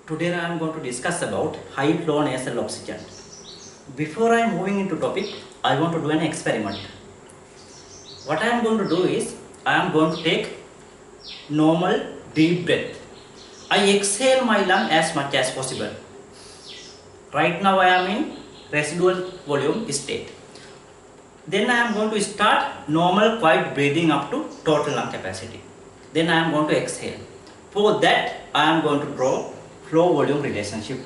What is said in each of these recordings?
Today I am going to discuss about high flow nasal oxygen. Before I am moving into topic, I want to do an experiment. What I am going to do is, I am going to take normal deep breath. I exhale my lung as much as possible. Right now I am in residual volume state. Then I am going to start normal quiet breathing up to total lung capacity. Then I am going to exhale. For that I am going to draw flow volume relationship.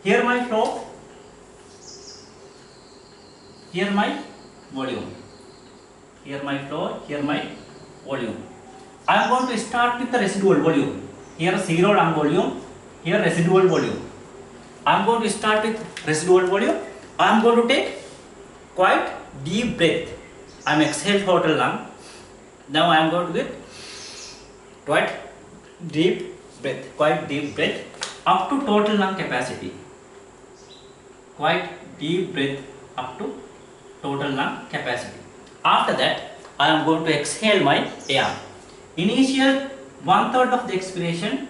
Here my flow, here my volume. Here my flow, here my volume. I am going to start with the residual volume. Here zero lung volume, here residual volume. I am going to start with residual volume. I am going to take quite deep breath. I am exhale total lung. Now I am going to get quite deep breath up to total lung capacity. Quite deep breath up to total lung capacity. After that, I am going to exhale my air. Initial 1/3 of the expiration,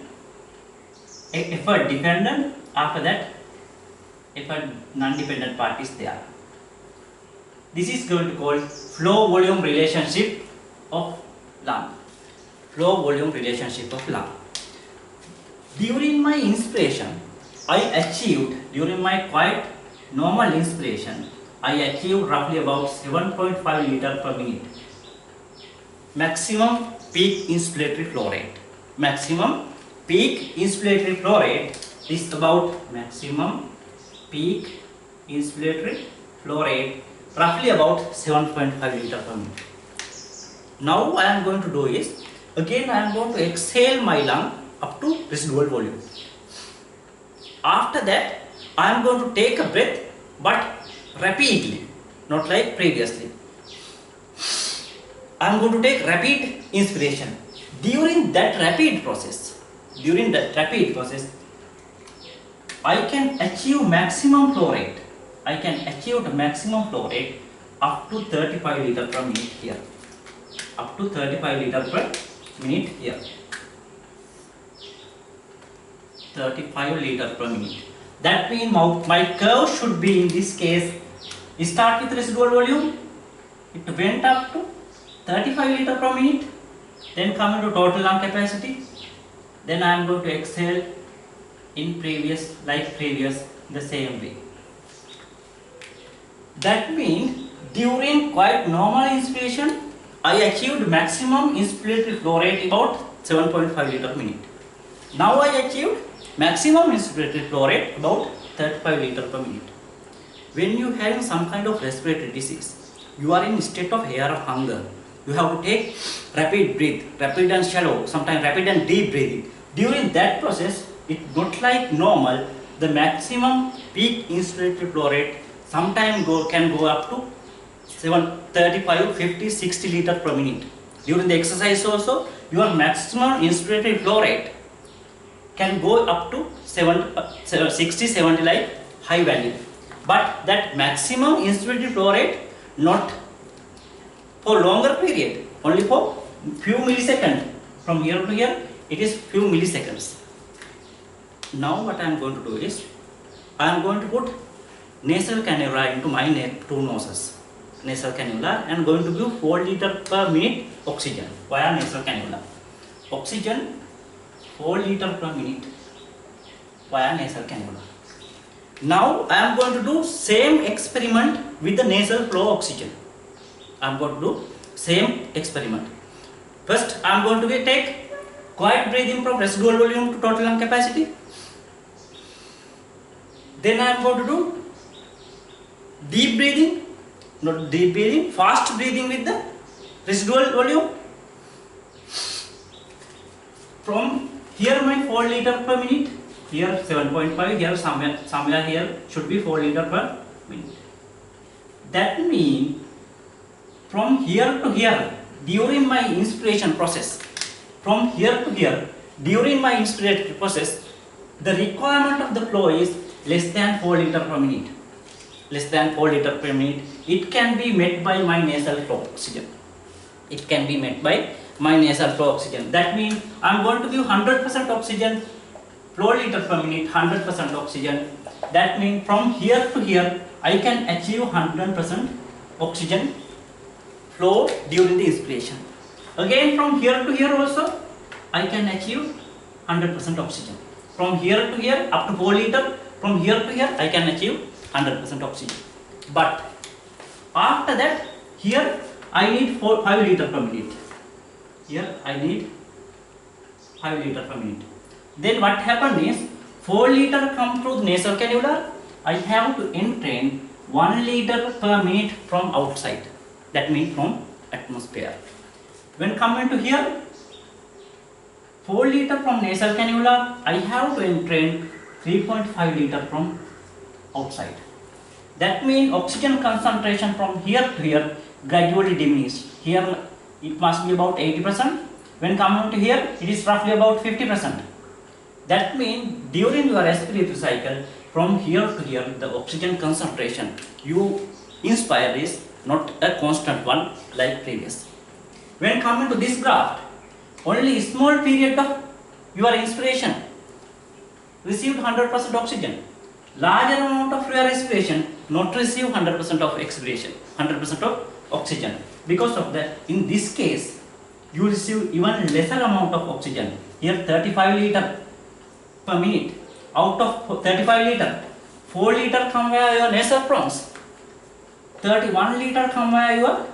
effort dependent. After that, effort non-dependent part is there. This is going to call flow volume relationship of lung. Flow volume relationship of lung. During my inspiration, I achieved, during my quite normal inspiration, I achieved roughly about 7.5 liter per minute. Maximum peak inspiratory flow rate. Maximum peak inspiratory flow rate is about maximum peak inspiratory flow rate roughly about 7.5 liter per minute. Now I am going to do is, again I am going to exhale my lung up to residual volume. After that I am going to take a breath but rapidly, not like previously. I am going to take rapid inspiration. During that rapid process, I can achieve maximum flow rate. I can achieve the maximum flow rate up to 35 liter per minute here. Up to 35 liter per minute here. 35 liter per minute. That means my curve should be in this case, start with residual volume, it went up to 35 liter per minute, then come into total lung capacity, then I am going to exhale in previous the same way. That means during quite normal inspiration, I achieved maximum inspiratory flow rate about 7.5 liter per minute. Now I achieved maximum inspiratory flow rate about 35 liter per minute. When you have some kind of respiratory disease, you are in state of air of hunger. You have to take rapid breath, rapid and shallow, sometimes rapid and deep breathing. During that process, it not like normal. The maximum peak inspiratory flow rate sometimes can go up to 35, 50, 60 liter per minute. During the exercise also, your maximum inspiratory flow rate can go up to 60, 70 like high value. But that maximum inspiratory flow rate not for longer period, only for few milliseconds. From here to here, it is few milliseconds. Now what I am going to do is, I am going to put nasal cannula into my two noses. Nasal cannula and going to give 4 liter per minute oxygen via nasal cannula. Oxygen 4 liter per minute via nasal cannula. Now I am going to do same experiment with the nasal flow oxygen. I am going to do same experiment. First I am going to take quiet breathing from residual volume to total lung capacity. Then I am going to do deep breathing, not deep breathing, fast breathing with the residual volume. From here my 4 liter per minute, here 7.5, here somewhere here should be 4 liter per minute. That means from here to here during my inspiration process, from here to here during my inspiratory process, the requirement of the flow is less than 4 liter per minute. Less than 4 liter per minute. It can be met by my nasal flow oxygen. It can be met by my nasal flow oxygen. That means I am going to give 100% oxygen flow liter per minute 100% oxygen. That means from here to here I can achieve 100% oxygen flow during the inspiration. Again from here to here also I can achieve 100% oxygen. From here to here up to 4 liter, from here to here I can achieve 100% oxygen. But after that, here I need 5 liter per minute. Here I need 5 liter per minute. Then what happened is 4 liter come through the nasal cannula. I have to entrain 1 liter per minute from outside. That means from atmosphere. When coming to here, 4 liter from nasal cannula, I have to entrain 3.5 liter from outside. That means oxygen concentration from here to here gradually diminished. Here it must be about 80%. When coming to here, it is roughly about 50%. That means during your respiratory cycle, from here to here, the oxygen concentration you inspire is not a constant one like previous. When coming to this graph, only a small period of your inspiration received 100% oxygen. Larger amount of your respiration not receive 100% of expiration, 100% of oxygen. Because of that, in this case, you receive even lesser amount of oxygen. Here 35 liter per minute. Out of 35 liter, 4 liter come via your nasal bronchs. 31 liter come via your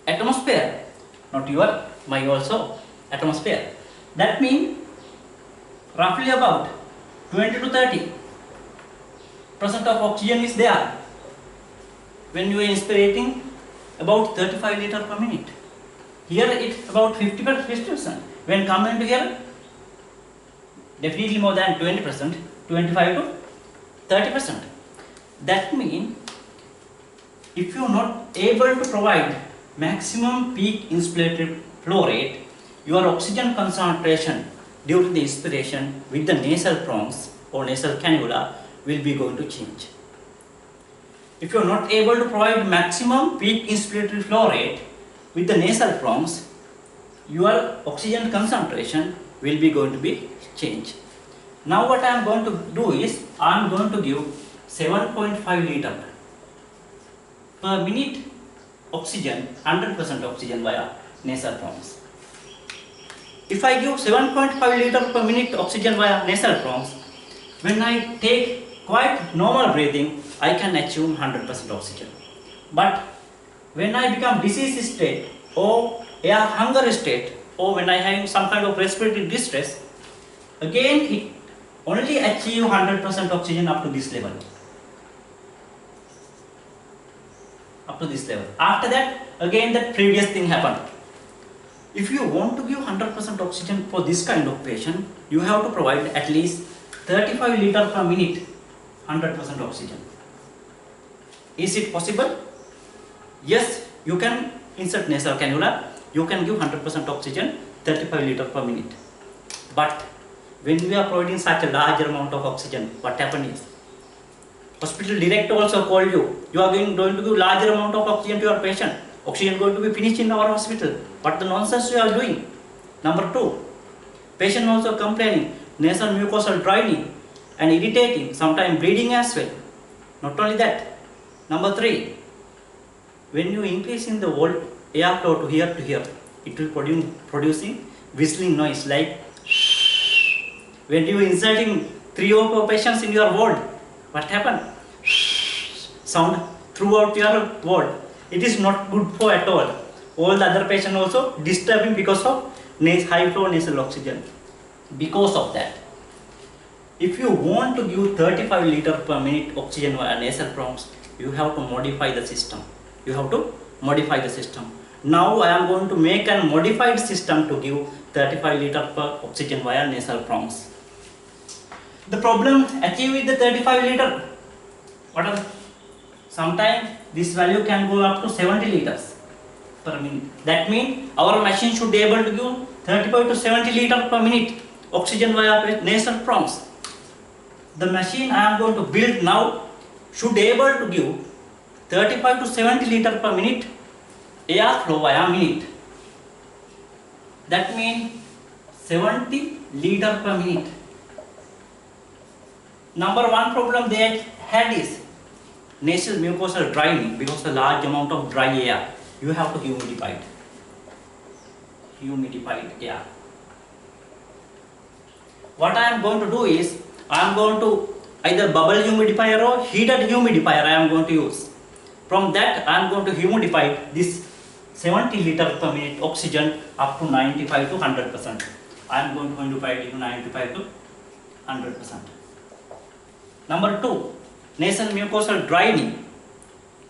atmosphere, not your my also atmosphere. That means roughly about 20 to 30% of oxygen is there when you are inspirating about 35 liter per minute. Here it's about 50%. When coming to here, definitely more than 20%, 25 to 30%. That means if you are not able to provide maximum peak inspiratory flow rate, your oxygen concentration during the inspiration with the nasal bronchs or nasal cannula will be going to change. If you are not able to provide maximum peak inspiratory flow rate with the nasal bronchs, your oxygen concentration will be going to be changed. Now what I am going to do is, I am going to give 7.5 liter per minute oxygen, 100% oxygen via nasal bronchs. If I give 7.5 liter per minute oxygen via nasal bronchs, when I take quite normal breathing, I can achieve 100% oxygen. But when I become disease state or air hunger state, or when I have some kind of respiratory distress, again it only achieve 100% oxygen up to this level. Up to this level. After that, again that previous thing happened. If you want to give 100% oxygen for this kind of patient, you have to provide at least 35 liter per minute 100% oxygen. Is it possible? Yes, you can insert nasal cannula, you can give 100% oxygen 35 liter per minute. But when we are providing such a large amount of oxygen, what happens is, hospital director also called you are going to give larger amount of oxygen to your patient. Oxygen going to be finished in our hospital. What the nonsense you are doing? Number 2, patient also complaining, nasal mucosal draining and irritating, sometimes bleeding as well. Not only that. Number 3, when you increase in the airflow to here, it will producing whistling noise like when you are inserting 3 or 4 patients in your ward, what happened? Sound throughout your ward. It is not good for at all. All the other patients also disturbing because of high flow nasal oxygen. Because of that, if you want to give 35 liter per minute oxygen via nasal bronchs, you have to modify the system. Now I am going to make a modified system to give 35 liter per oxygen via nasal bronchs. The problem achieved with the 35 liter, sometimes this value can go up to 70 liters per minute. That means our machine should be able to give 35 to 70 liter per minute oxygen via nasal bronchs. The machine I am going to build now should be able to give 35 to 70 liter per minute air flow via minute. That means 70 liter per minute. Number one problem they had is nasal mucosal drying because the large amount of dry air. You have to humidify it. Humidified air. What I am going to do is, I am going to either bubble humidifier or heated humidifier I am going to use. From that I am going to humidify this 70 liter per minute oxygen up to 95 to 100%. I am going to humidify it to 95 to 100%. Number 2, nasal mucosal drying.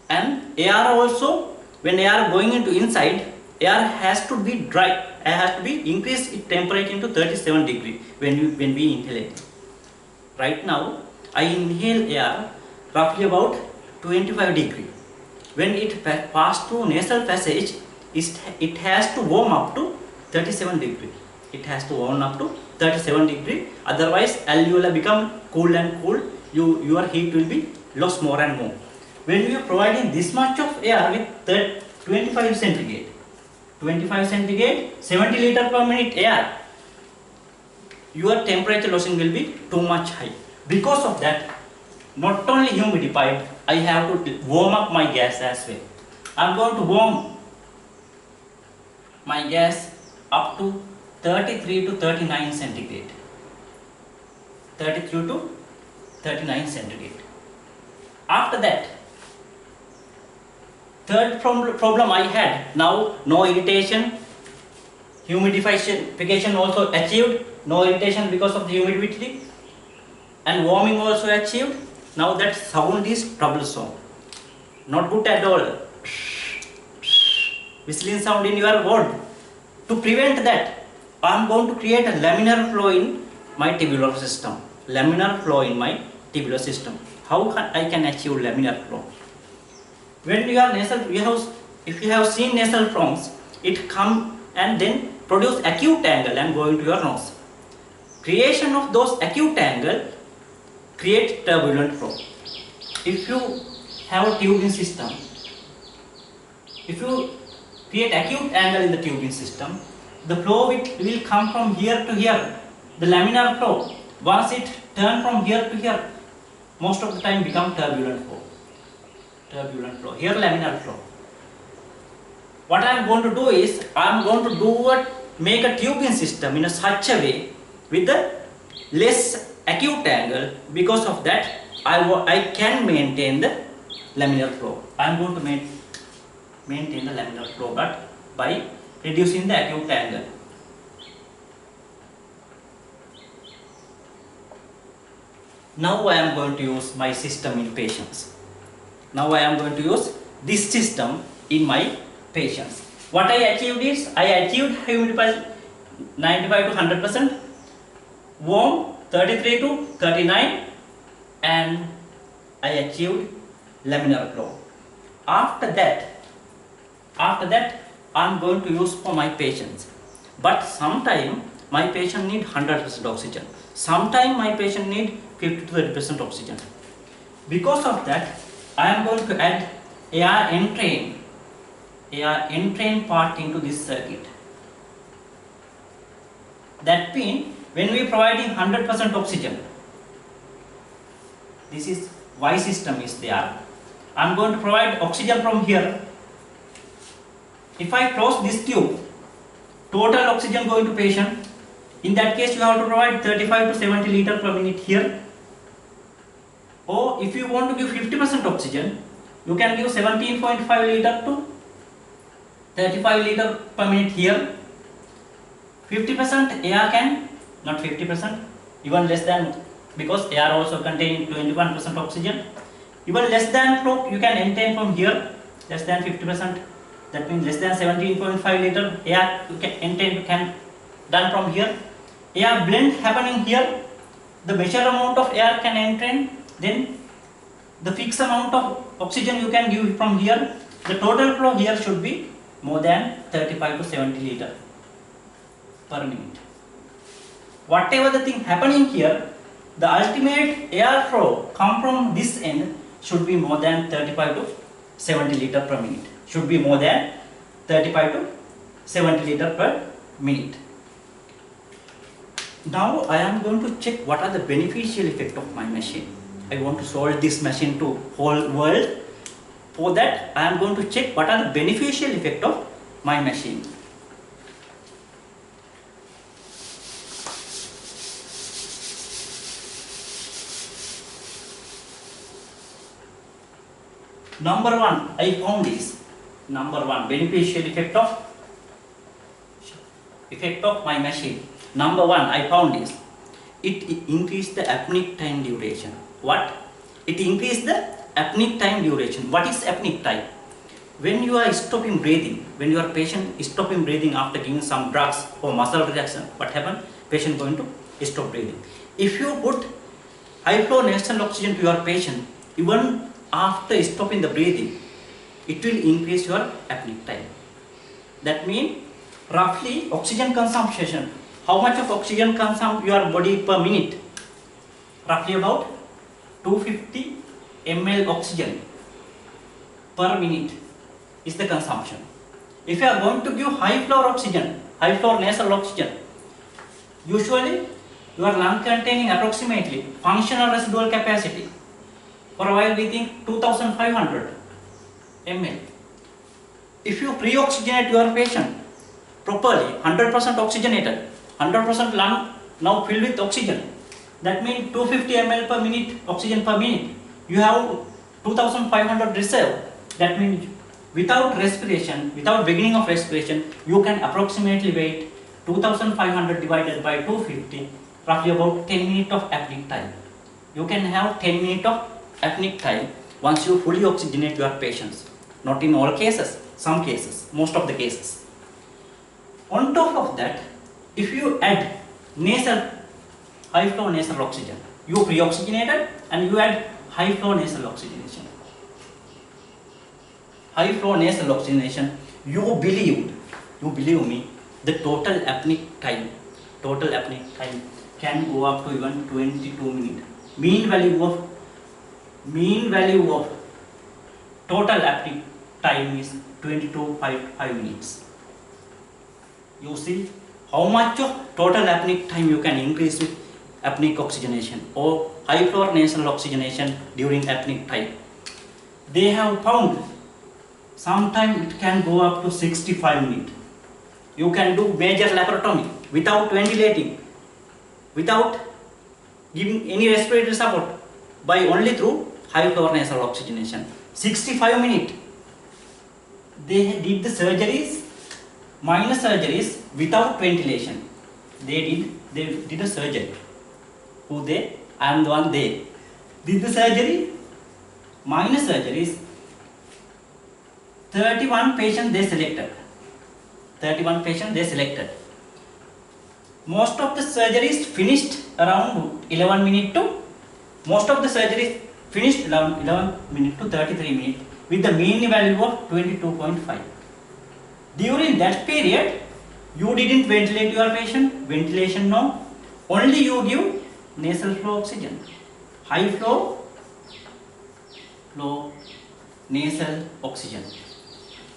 And air also, when air going into inside, air has to be dry, air has to be increased its temperature into 37 degree when we inhale it. Right now, I inhale air roughly about 25 degree. When it passes through nasal passage, it has to warm up to 37 degree. It has to warm up to 37 degree. Otherwise, alveoli become cool and cool. Your heat will be lost more and more. When you are providing this much of air with 25 centigrade, 70 liter per minute air, your temperature losing will be too much high. Because of that, not only humidified, I have to warm up my gas as well. I am going to warm my gas up to 33 to 39 centigrade. 33 to 39 centigrade. After that, third problem I had, now no irritation, humidification also achieved, no irritation because of the humidity, and warming also achieved. Now that sound is troublesome, not good at all. Whistling sound in your word. To prevent that, I am going to create a laminar flow in my tubular system. Laminar flow in my tubular system. How I can achieve laminar flow? When you are if you have seen nasal prongs, it come and then produce acute angle and go into your nose. Creation of those acute angle create turbulent flow. If you have a tubing system, if you create acute angle in the tubing system, the flow will come from here to here. The laminar flow, once it turn from here to here, most of the time become turbulent flow. Turbulent flow. Here laminar flow. What I am going to do is, I am going to make a tubing system in such a way with the less acute angle. Because of that, I can maintain the laminar flow. I am going to maintain the laminar flow, but by reducing the acute angle. Now I am going to use my system in patients. Now I am going to use this system in my patients. What I achieved is, I achieved humidity 95 to 100%, warm 33 to 39, and I achieved laminar flow. After that I am going to use for my patients. But sometime my patient need 100% oxygen. Sometime my patient need 50 to 30% oxygen. Because of that, I am going to add air entrain part into this circuit. That means when we are providing 100% oxygen, this is Y system is there. I am going to provide oxygen from here. If I close this tube, total oxygen going to patient. In that case, you have to provide 35 to 70 liter per minute here. Or if you want to give 50% oxygen, you can give 17.5 liter to 35 liter per minute here. 50% air can, not 50%, even less than, because air also contain 21% oxygen. Even less than flow you can maintain from here, less than 50%. That means less than 17.5 liter air you can done from here. Air blend happening here. The measured amount of air can enter. Then the fixed amount of oxygen you can give from here. The total flow here should be more than 35 to 70 liter per minute. Whatever the thing happening here, the ultimate air flow come from this end should be more than 35 to 70 liter per minute. Should be more than 35 to 70 liter per minute. Now I am going to check what are the beneficial effect of my machine. I want to solve this machine to whole world. For that I am going to check what are the beneficial effect of my machine. Number one, I found is number one beneficial effect of my machine. Number one, I found is it increased the apneic time duration. What? It increased the apneic time duration. What is apneic time? When you are stopping breathing, when your patient is stopping breathing after giving some drugs for muscle relaxation, what happens? Patient going to stop breathing. If you put high flow nasal oxygen to your patient, even after stopping the breathing, it will increase your apneic time. That means roughly oxygen consumption. How much of oxygen consumes your body per minute? Roughly about 250 ml oxygen per minute is the consumption. If you are going to give high flow oxygen, high flow nasal oxygen, usually your lung containing approximately functional residual capacity. For a while we think 2500 ml. If you pre-oxygenate your patient properly, 100% oxygenated, 100% lung now filled with oxygen, that means 250 ml per minute oxygen per minute. You have 2500 reserve. That means without respiration, without beginning of respiration, you can approximately wait 2500 divided by 250, roughly about 10 minutes of apneic time. You can have 10 minutes of apneic time once you fully oxygenate your patients. Not in all cases, some cases, most of the cases. On top of that, if you add high flow nasal oxygen, you pre-oxygenated and you add high flow nasal oxygenation. High flow nasal oxygenation, you believe me, the total apneic time can go up to even 22 minutes. Mean value of total apneic time is 22.5 minutes. You see how much of total apneic time you can increase with apneic oxygenation or high flow nasal oxygenation during apneic time. They have found sometimes it can go up to 65 minutes. You can do major laparotomy without ventilating, without giving any respiratory support, by only through high flow nasal oxygenation. 65 minutes. They did the surgeries, minor surgeries without ventilation. They did a surgery. Who they? I am the one they. Did the surgery, minor surgeries. 31 patients they selected. Most of the surgeries finished around 11 minutes to 33 minutes with the mean value of 22.5. During that period, you didn't ventilate your patient. Ventilation no. Only you give nasal flow oxygen. High flow nasal oxygen.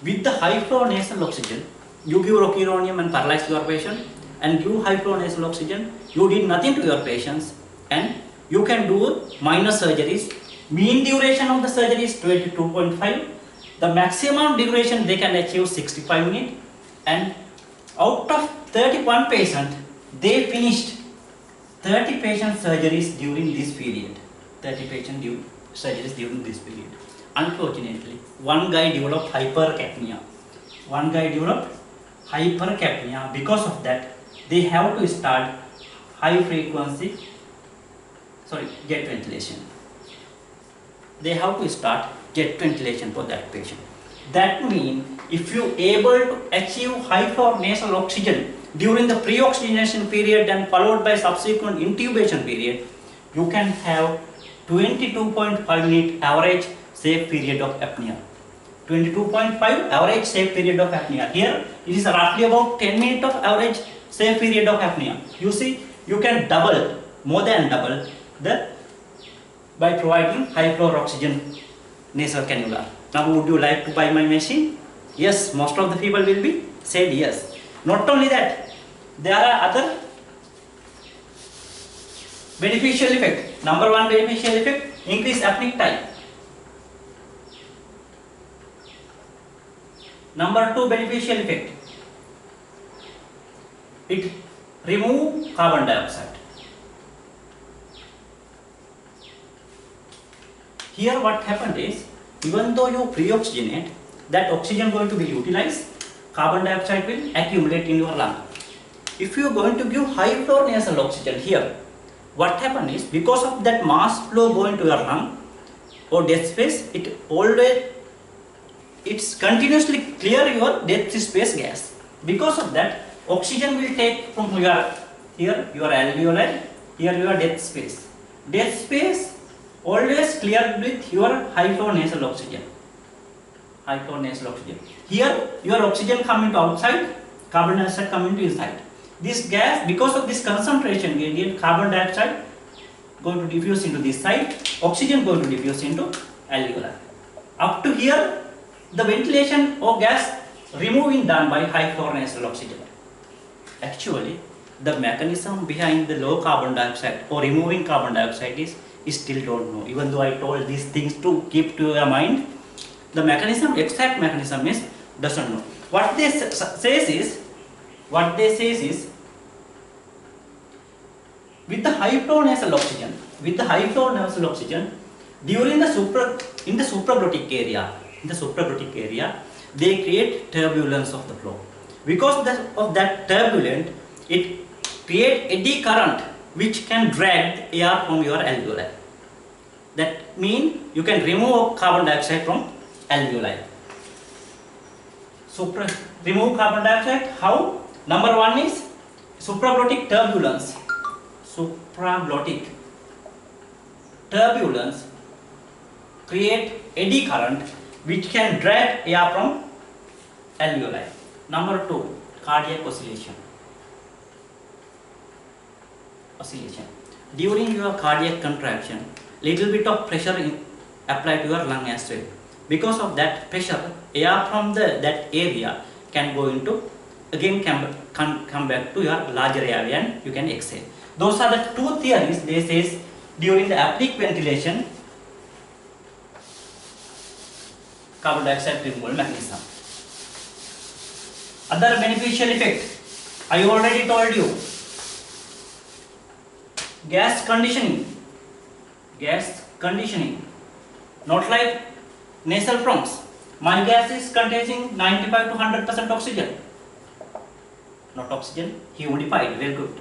With the high flow nasal oxygen, you give rocuronium and paralyze your patient, and give high flow nasal oxygen. You did nothing to your patients, and you can do minor surgeries. Mean duration of the surgery is 22.5. The maximum duration they can achieve 65 minutes, and out of 31 patients, they finished 30 patient surgeries during this period. 30 patient surgeries during this period. Unfortunately, one guy developed hypercapnia. Because of that, they have to start jet ventilation. They have to start jet ventilation for that patient. That means if you able to achieve high flow nasal oxygen during the pre-oxygenation period and followed by subsequent intubation period, you can have 22.5 minute average safe period of apnea. 22.5 average safe period of apnea. Here it is roughly about 10 minutes of average safe period of apnea. You see, you can more than double by providing high flow oxygen nasal cannula. Now, would you like to buy my machine? Yes, most of the people will be said yes. Not only that, there are other Beneficial effect. Number one beneficial effect, increase apneic time. Number two beneficial effect, it remove carbon dioxide. Here what happened is, even though you pre-oxygenate, that oxygen going to be utilized, carbon dioxide will accumulate in your lung. If you are going to give high flow nasal oxygen here, what happened is, because of that mass flow going to your lung or death space, it's continuously clear your death space gas. Because of that, oxygen will take from your alveoli, here your death space. Death space always cleared with your high flow nasal oxygen. High flow nasal oxygen. Here your oxygen come into outside, carbon dioxide come into inside. This gas, because of this concentration gradient, carbon dioxide going to diffuse into this side, oxygen going to diffuse into alveoli. Up to here, the ventilation or gas removing done by high flow nasal oxygen. Actually, the mechanism behind the low carbon dioxide or removing carbon dioxide is still don't know. Even though I told these things to keep to your mind, the mechanism, exact mechanism is doesn't know. What they says is, with the high flow nasal oxygen, during the supraglottic area, they create turbulence of the flow. Because of that turbulence, it create eddy current which can drag the air from your alveoli. That means you can remove carbon dioxide from alveoli. Remove carbon dioxide, how? Number one is supraglottic turbulence. Supraglottic turbulence create eddy current which can drag air from alveoli. Number two, cardiac oscillation. During your cardiac contraction, little bit of pressure applied to your lung as well. Because of that pressure, air from that area can go into, again come back to your larger area and you can exhale. Those are the two theories they say during the apneic ventilation, carbon dioxide removal mechanism. Other beneficial effect, I already told you, gas conditioning, not like nasal prongs. My gas is containing 95 to 100% oxygen, not oxygen, humidified, very good.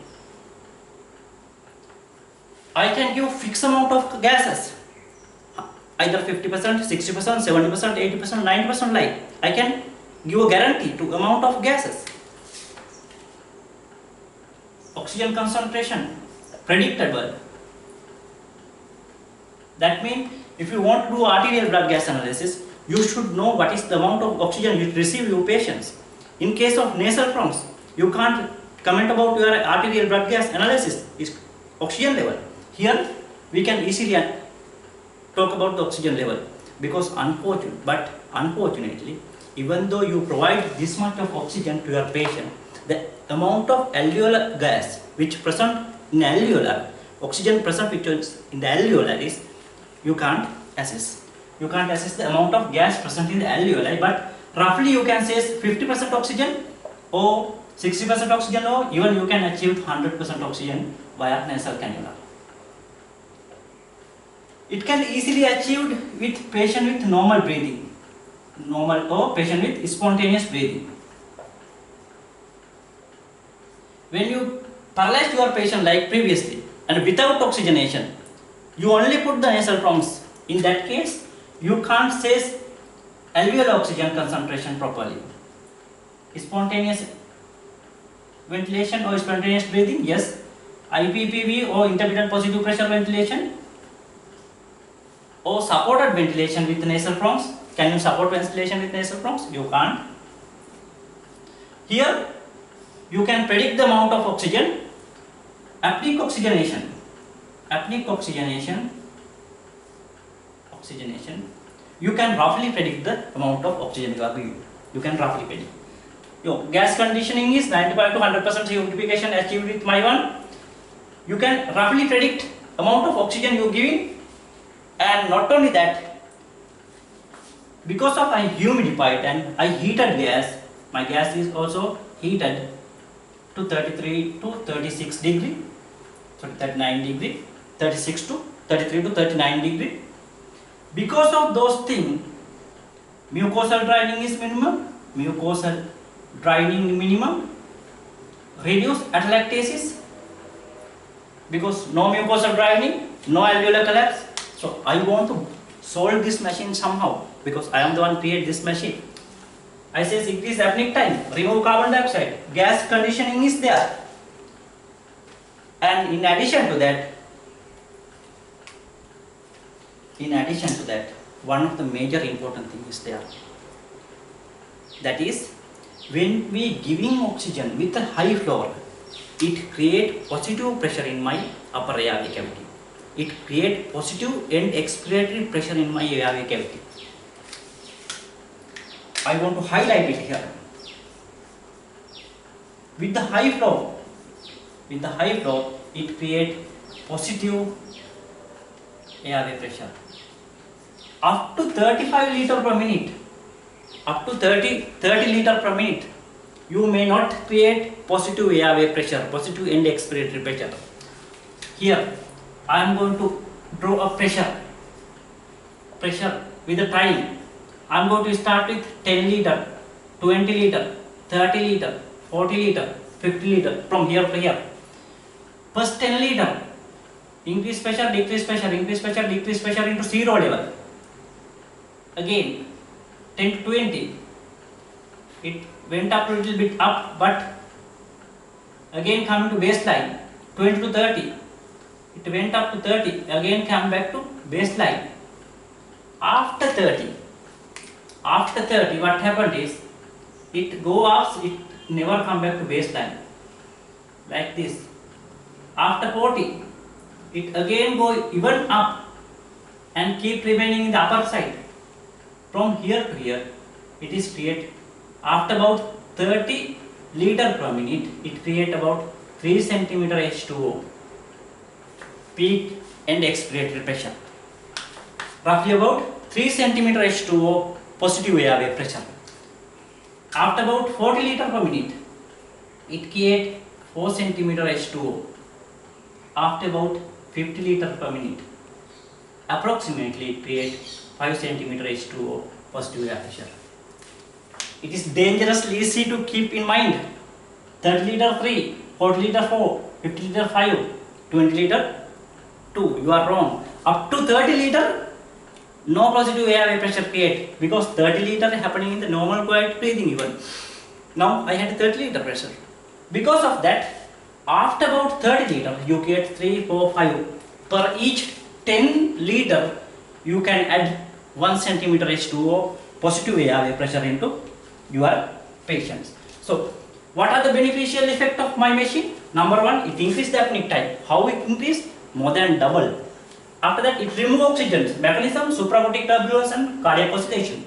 I can give fixed amount of gases, either 50%, 60%, 70%, 80%, 90% like. I can give a guarantee to amount of gases. Oxygen concentration, predictable. That means if you want to do arterial blood gas analysis, you should know what is the amount of oxygen you receive your patients. In case of nasal prongs, you can't comment about your arterial blood gas analysis, is oxygen level. Here we can easily talk about the oxygen level, because unfortunately, even though you provide this much of oxygen to your patient, the amount of alveolar gas which present in alveolar, oxygen present which is in the alveolar is, you can't assess. You can't assess the amount of gas present in the alveoli, but roughly you can say 50% oxygen or 60% oxygen, or even you can achieve 100% oxygen via nasal cannula. It can easily achieved with patient with normal breathing, or patient with spontaneous breathing. When you paralyze your patient like previously and without oxygenation, you only put the nasal prongs. In that case, you can't say alveolar oxygen concentration properly. Spontaneous ventilation or spontaneous breathing, yes. IPPV or intermittent positive pressure ventilation, or supported ventilation with nasal prongs. Can you support ventilation with nasal prongs? You can't. Here you can predict the amount of oxygen. Apneic oxygenation, you can roughly predict the amount of oxygen you are giving. You can roughly predict. Gas conditioning is 95 to 100% humidification achieved with my one. you can roughly predict amount of oxygen you are giving, and not only that, because of I humidified and I heated gas, my gas is also heated to 33 to 36 degree, sorry 39 degree, 36 to 33 to 39 degree. Because of those things, mucosal draining is minimum, mucosal draining minimum, reduce atelectasis, because no mucosal draining, no alveolar collapse. So I want to solve this machine somehow, because I am the one create this machine. I say increase apneic time, remove carbon dioxide, gas conditioning is there, and in addition to that, one of the major important thing is there. That is, when we giving oxygen with a high flow, it create positive pressure in my upper airway cavity. It create positive end expiratory pressure in my airway cavity. I want to highlight it here. With the high flow, it create positive airway pressure. Up to 35 liter per minute, up to 30 liter per minute, you may not create positive airway pressure, positive end expiratory pressure. Here, I am going to draw a pressure with the time. I am going to start with 10 liter, 20 liter, 30 liter, 40 liter, 50 liter, from here to here. First 10 liter, increase pressure, decrease pressure, increase pressure, decrease pressure into zero level. Again 10 to 20, it went up a little bit up, but again coming to baseline. 20 to 30, it went up to 30, again come back to baseline. After 30, what happened is, it go up, it never come back to baseline, like this. After 40, it again go even up and keep remaining in the upper side. From here to here, it is create, after about 30 liter per minute, it create about 3 cm H2O, peak and expiratory pressure. Roughly about 3 cm H2O positive airway pressure. After about 40 liter per minute, it create 4 cm H2O. After about 50 liter per minute, approximately it create 5 cm H2O positive air pressure. It is dangerously easy to keep in mind. 30 liter 3, 40 liter 4, 50 liter 5, 20 liter 2. You are wrong. Up to 30 liter, no positive airway pressure create, because 30 liter happening in the normal quiet breathing even. Now I had 30 liter pressure. Because of that, after about 30 liter, you get 3, 4, 5. Per each 10 liter, you can add 1 cm H2O positive airway pressure into your patients. So, what are the beneficial effect of my machine? Number one, it increased the apneic time. How it increased? More than double. After that, it remove oxygen, mechanism, supraglottic turbulence and cardiac oscillation.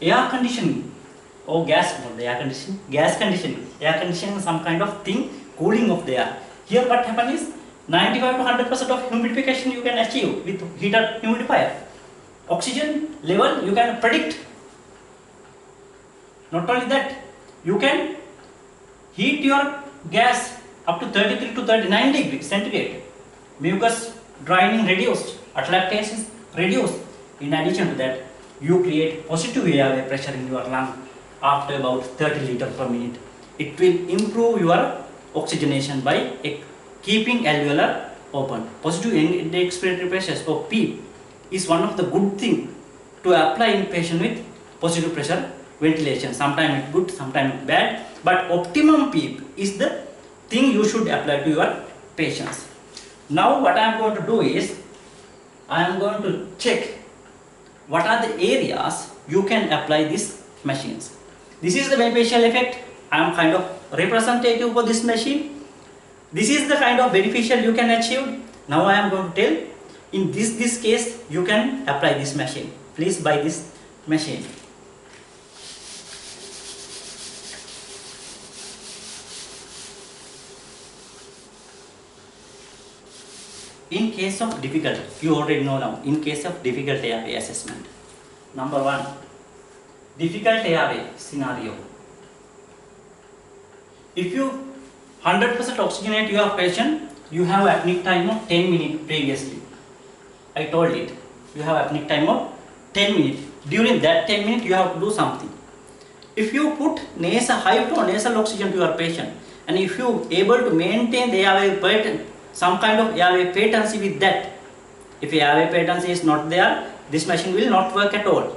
Air conditioning. Oh, gas, not the air conditioning. Gas conditioning. Air conditioning is some kind of thing, cooling of the air. Here what happens is, 95 to 100% of humidification you can achieve with heater humidifier. Oxygen level you can predict. Not only that, you can heat your gas up to 33 to 39 degrees centigrade. Mucus draining reduced, atelectasis reduced. In addition to that, you create positive airway pressure in your lung after about 30 liter per minute. It will improve your oxygenation by keeping alveolar open. Positive end expiratory pressure, or PEEP, is one of the good thing to apply in patient with positive pressure ventilation. Sometimes it's good, sometimes it's bad, but optimum PEEP is the thing you should apply to your patients. Now what I am going to do is, I am going to check what are the areas you can apply these machines. This is the beneficial effect. I am kind of representative for this machine. This is the kind of beneficial you can achieve. Now I am going to tell, in this case you can apply this machine. Please buy this machine. In case of difficult, you already know now, in case of difficult airway assessment. Number 1, difficult airway scenario. If you 100% oxygenate your patient, you have apneic time of 10 minutes previously. I told it. You have apneic time of 10 minutes. During that 10 minutes, you have to do something. If you put high flow nasal oxygen to your patient, and if you able to maintain the airway pattern, some kind of airway patency with that, if airway patency is not there, this machine will not work at all.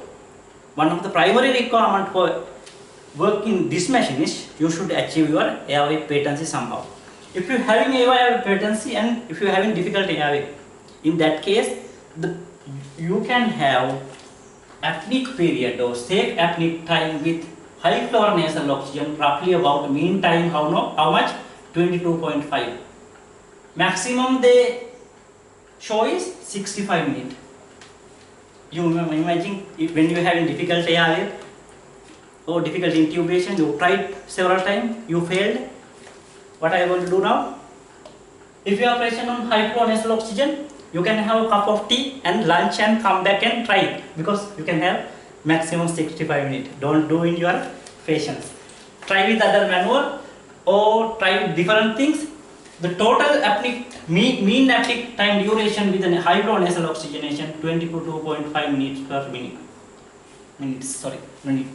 One of the primary requirement for work in this machine is you should achieve your airway patency somehow. If you are having airway patency and if you are having difficulty airway, in that case, you can have apneic period or safe apneic time with high flow nasal oxygen, roughly about mean time how much? 22.5. Maximum they show is 65 minutes. You imagine when you are having difficult airway or difficult intubation, you tried several times, you failed. What I want to do now? If you are patient on high flow nasal oxygen, you can have a cup of tea and lunch and come back and try it, because you can have maximum 65 minutes. Don't do in your patients. Try with other manual or try with different things. The total mean apneic time duration with a high flow nasal oxygenation 22.5 minutes per minute. Minute.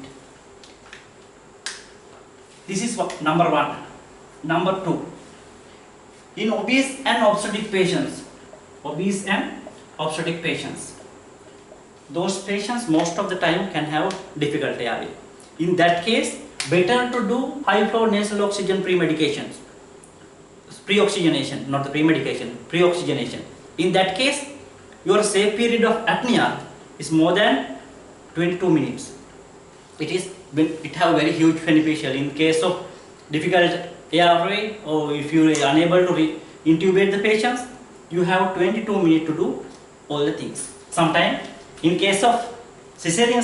This is number 1. Number 2. In obese and obstetric patients, those patients most of the time can have difficult airway. In that case, better to do high flow nasal oxygen pre-oxygenation, not the pre-medication, pre-oxygenation. In that case, your safe period of apnea is more than 22 minutes. It have very huge beneficial in case of difficult airway, or if you are unable to intubate the patients, you have 22 minutes to do all the things. Sometimes in case of cesarean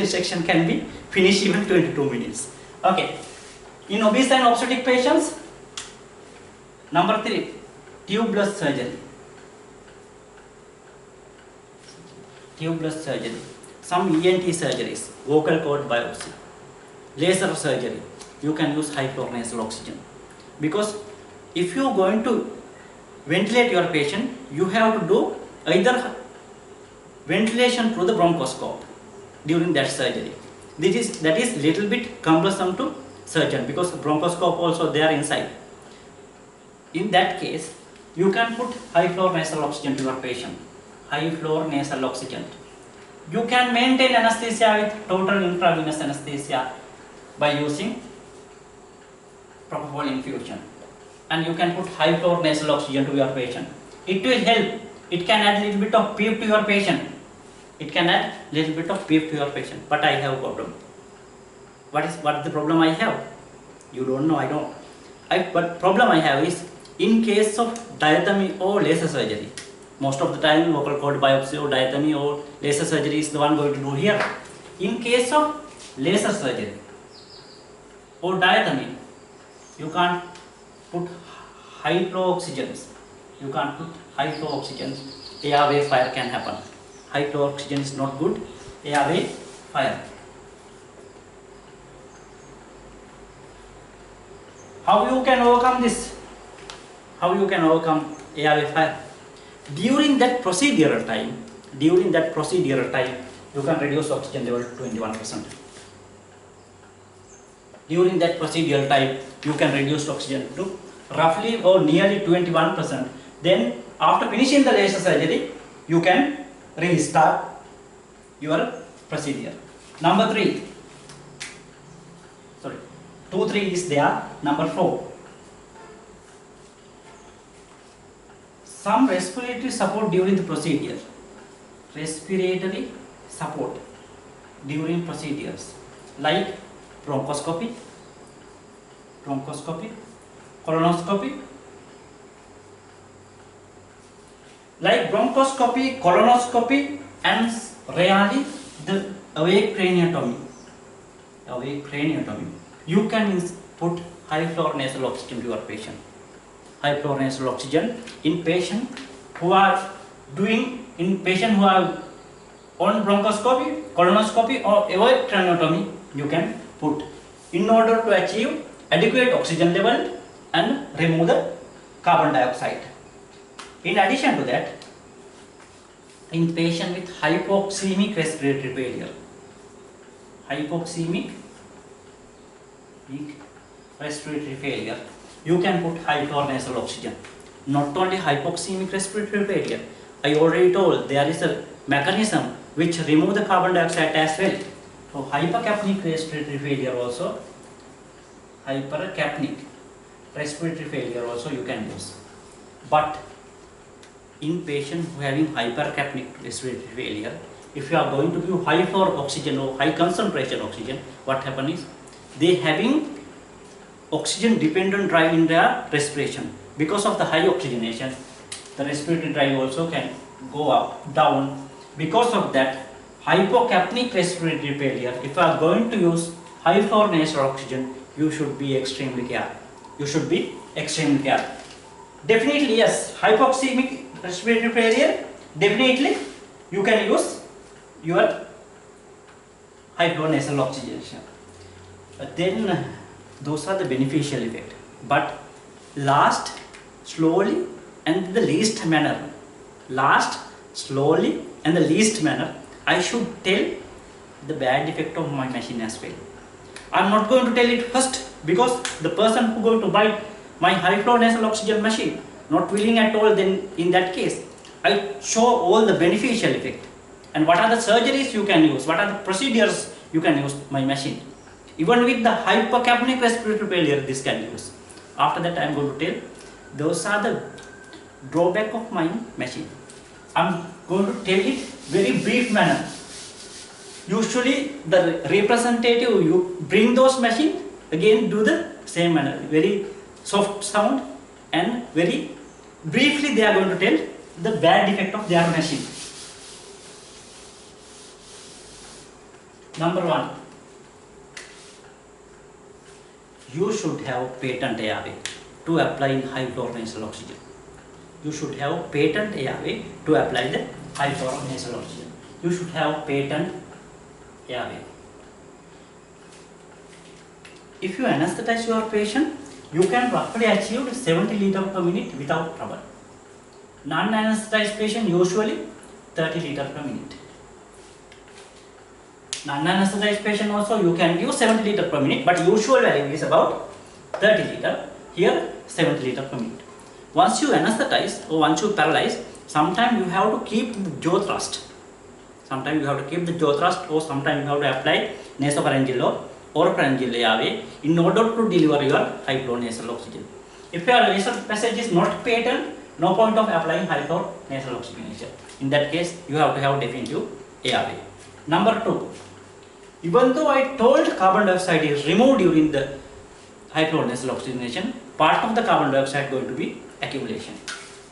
section can be finished even 22 minutes. Okay. In obese and obstetric patients, number 3, tubeless surgery. Some ENT surgeries, vocal cord biopsy, laser surgery, you can use high flow nasal oxygen. Because if you are going to ventilate your patient, you have to do either ventilation through the bronchoscope during that surgery. That is little bit cumbersome to surgeon, because bronchoscope also there inside. In that case, you can put high flow nasal oxygen to your patient. High flow nasal oxygen. You can maintain anesthesia with total intravenous anesthesia by using propofol infusion. And you can put high flow nasal oxygen to your patient. It will help. It can add little bit of PEEP to your patient. But I have a problem. What is the problem I have? You don't know, I know. But problem I have is in case of diathermy or laser surgery. Most of the time vocal cord biopsy or diathermy or laser surgery is the one going to do here. In case of laser surgery or diathermy, you can't put high flow oxygens. Airway fire can happen. High flow oxygen is not good. Airway fire. How you can overcome this? How you can overcome airway fire? During that procedural time, you can reduce oxygen level to 21%. During that procedural time, you can reduce oxygen to roughly or nearly 21%. Then after finishing the laser surgery, you can restart your procedure. Number 3. 2, 3 is there. Number 4. Some respiratory support during the procedure. Respiratory support during procedures like bronchoscopy, colonoscopy. Like bronchoscopy, colonoscopy, and rarely the awake craniotomy. You can put high flow nasal oxygen to your patient. high flow nasal oxygen in patient who are on bronchoscopy, colonoscopy or avoid craniotomy. You can put in order to achieve adequate oxygen level and remove the carbon dioxide. In addition to that, in patient with hypoxemic respiratory failure, you can put high flow nasal oxygen. Not only hypoxemic respiratory failure, I already told there is a mechanism which remove the carbon dioxide as well. So hypercapnic respiratory failure also you can use. But in patient who having hypercapnic respiratory failure, if you are going to give high flow oxygen or high concentration oxygen, what happen is they having oxygen dependent drive in their respiration. Because of the high oxygenation, the respiratory drive also can go up, down. Because of that, hypocapnic respiratory failure, if you are going to use high flow nasal oxygen, you should be extremely careful. Definitely, yes, hypoxemic respiratory failure, definitely you can use your high flow nasal oxygenation. Then those are the beneficial effect. But last, slowly and the least manner, I should tell the bad effect of my machine as well. I am not going to tell it first, because the person who going to buy my high flow nasal oxygen machine not willing at all, then in that case I show all the beneficial effect and what are the surgeries you can use, what are the procedures you can use my machine. Even with the hypercapnic respiratory failure, this can use. After that, I am going to tell those are the drawback of my machine. I am going to tell it very brief manner. Usually the representative, you bring those machine, again do the same manner, very soft sound, and very briefly they are going to tell the bad effect of their machine. Number 1, you should have patent airway to apply in high flow nasal oxygen. You should have patent airway to apply the high flow nasal oxygen. You should have patent airway. If you anesthetize your patient, you can roughly achieve 70 liters per minute without trouble. Non-anesthetized patient usually 30 liters per minute. Non-anesthetized patient also you can give 70 liters per minute, but usual value is about 30 liters. Here 70 liters per minute. Once you anesthetize or once you paralyze, sometimes you have to keep the jaw thrust. Sometimes you have to keep the jaw thrust, or sometimes you have to apply nasopharyngeal or oropharyngeal airway in order to deliver your high flow nasal oxygen. If your nasal passage is not patent, no point of applying high flow nasal oxygenation. In that case, you have to have definitive airway. Number 2, even though I told carbon dioxide is removed during the high flow nasal oxygenation, part of the carbon dioxide going to be accumulation.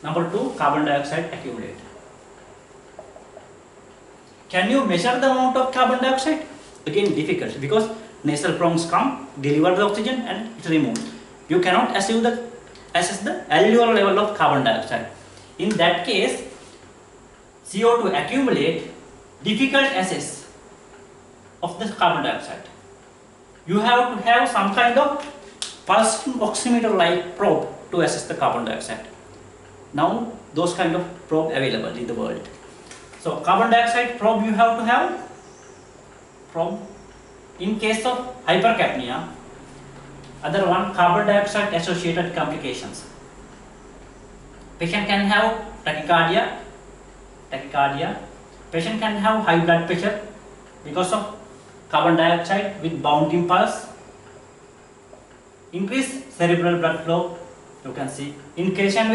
Number 2, carbon dioxide accumulate. Can you measure the amount of carbon dioxide? Again, difficult, because nasal prongs come, deliver the oxygen and it's removed. You cannot assess the alveolar level of carbon dioxide. In that case, CO2 accumulate, difficult assess of the carbon dioxide. You have to have some kind of pulse oximeter like probe to assess the carbon dioxide. Now those kind of probe available in the world. So carbon dioxide probe you have to have probe. In case of hypercapnia, other one, carbon dioxide associated complications. Patient can have tachycardia. Patient can have high blood pressure because of carbon dioxide with bound impulse. Increase cerebral blood flow. You can see in patient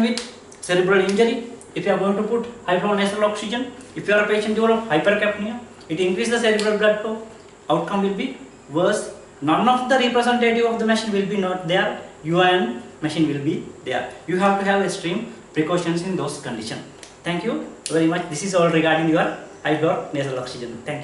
with cerebral injury, if you are going to put high flow nasal oxygen, if your patient develop hypercapnia, it increases the cerebral blood flow. Outcome will be worse. None of the representative of the machine will be not there. UIN machine will be there. You have to have extreme precautions in those conditions. Thank you very much. This is all regarding your high flow nasal oxygen. Thank you.